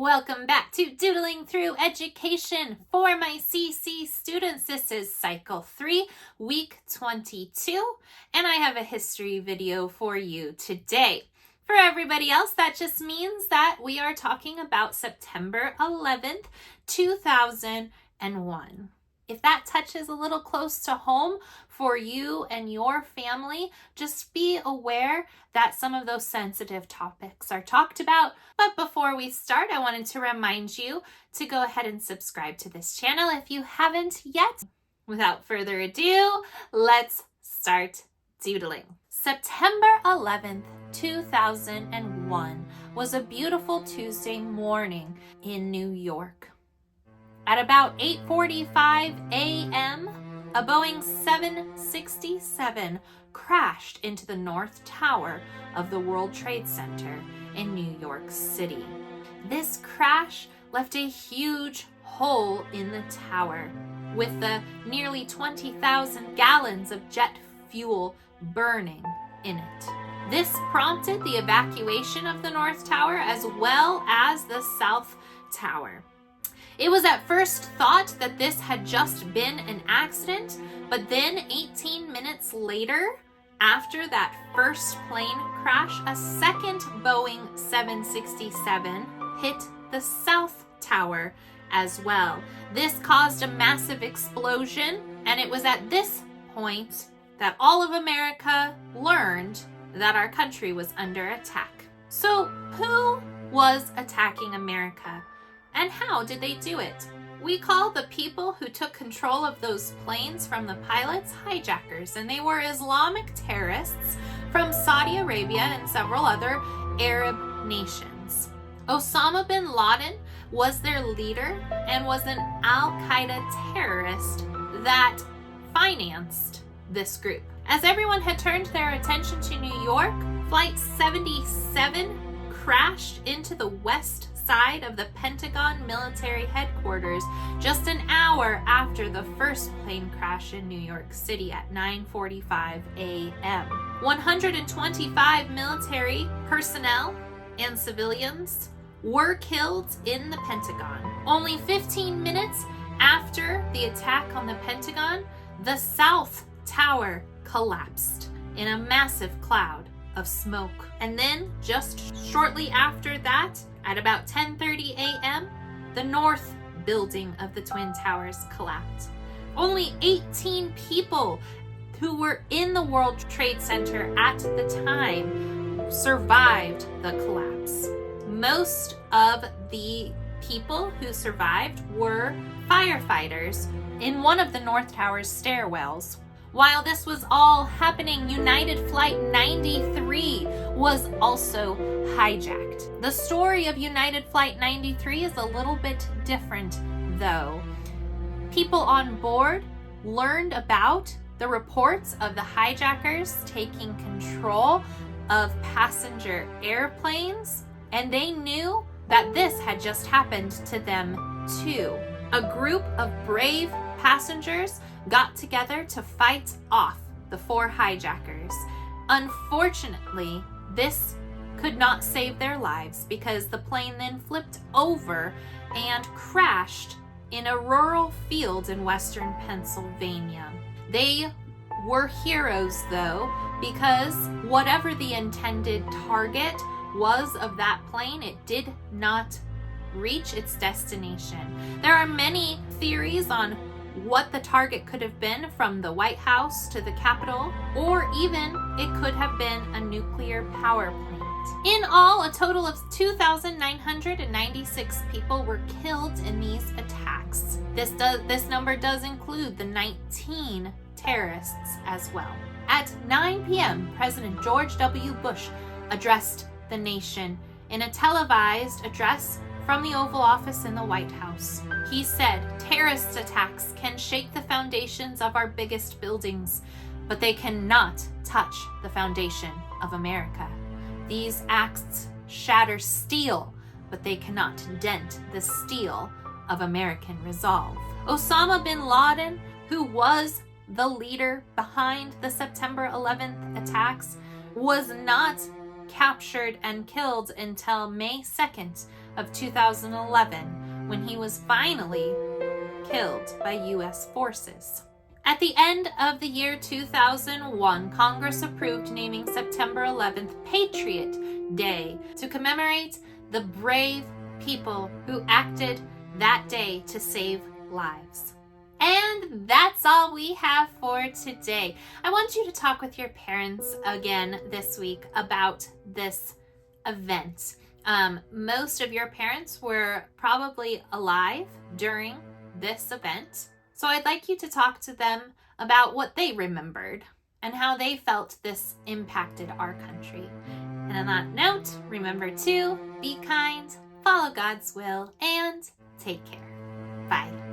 Welcome back to Doodling Through Education for my CC students. This is Cycle 3, Week 22, and I have a history video for you today. For everybody else, that just means that we are talking about September 11th, 2001. If that touches a little close to home for you and your family, just be aware that some of those sensitive topics are talked about. But before we start, I wanted to remind you to go ahead and subscribe to this channel if you haven't yet. Without further ado, let's start doodling. September 11th, 2001 was a beautiful Tuesday morning in New York. At about 8:45 a.m., a Boeing 767 crashed into the North Tower of the World Trade Center in New York City. This crash left a huge hole in the tower, with the nearly 20,000 gallons of jet fuel burning in it. This prompted the evacuation of the North Tower as well as the South Tower. It was at first thought that this had just been an accident, but then 18 minutes later, after that first plane crash, a second Boeing 767 hit the South Tower as well. This caused a massive explosion, and it was at this point that all of America learned that our country was under attack. So, who was attacking America? And how did they do it? We call the people who took control of those planes from the pilots hijackers, and they were Islamic terrorists from Saudi Arabia and several other Arab nations. Osama bin Laden was their leader and was an Al-Qaeda terrorist that financed this group. As everyone had turned their attention to New York, Flight 77 crashed into the west side of the Pentagon military headquarters just an hour after the first plane crash in New York City at 9:45 a.m. 125 military personnel and civilians were killed in the Pentagon. Only 15 minutes after the attack on the Pentagon, the South Tower collapsed in a massive cloud of smoke. And then just shortly after that, at about 10:30 a.m., the north building of the Twin Towers collapsed. Only 18 people who were in the World Trade Center at the time survived the collapse. Most of the people who survived were firefighters in one of the North Tower's stairwells. While this was all happening, United Flight 93 was also hijacked. The story of United Flight 93 is a little bit different, though. People on board learned about the reports of the hijackers taking control of passenger airplanes, and they knew that this had just happened to them too. A group of brave passengers got together to fight off the four hijackers. Unfortunately, this could not save their lives because the plane then flipped over and crashed in a rural field in western Pennsylvania. They were heroes, though, because whatever the intended target was of that plane, it did not reach its destination. There are many theories on what the target could have been, from the White House to the Capitol, or even it could have been a nuclear power plant. In all, a total of 2,996 people were killed in these attacks. This number does include the 19 terrorists as well. At 9 p.m., President George W. Bush addressed the nation in a televised address from the Oval Office in the White House. He said, "Terrorist attacks can shake the foundations of our biggest buildings, but they cannot touch the foundation of America. These acts shatter steel, but they cannot dent the steel of American resolve." Osama bin Laden, who was the leader behind the September 11th attacks, was not captured and killed until May 2nd of 2011 when he was finally killed by U.S. forces. At the end of the year 2001, Congress approved naming September 11th Patriot Day to commemorate the brave people who acted that day to save lives. And that's all we have for today. I want you to talk with your parents again this week about this event. Most of your parents were probably alive during this event. So I'd like you to talk to them about what they remembered and how they felt this impacted our country. And on that note, remember to be kind, follow God's will, and take care. Bye.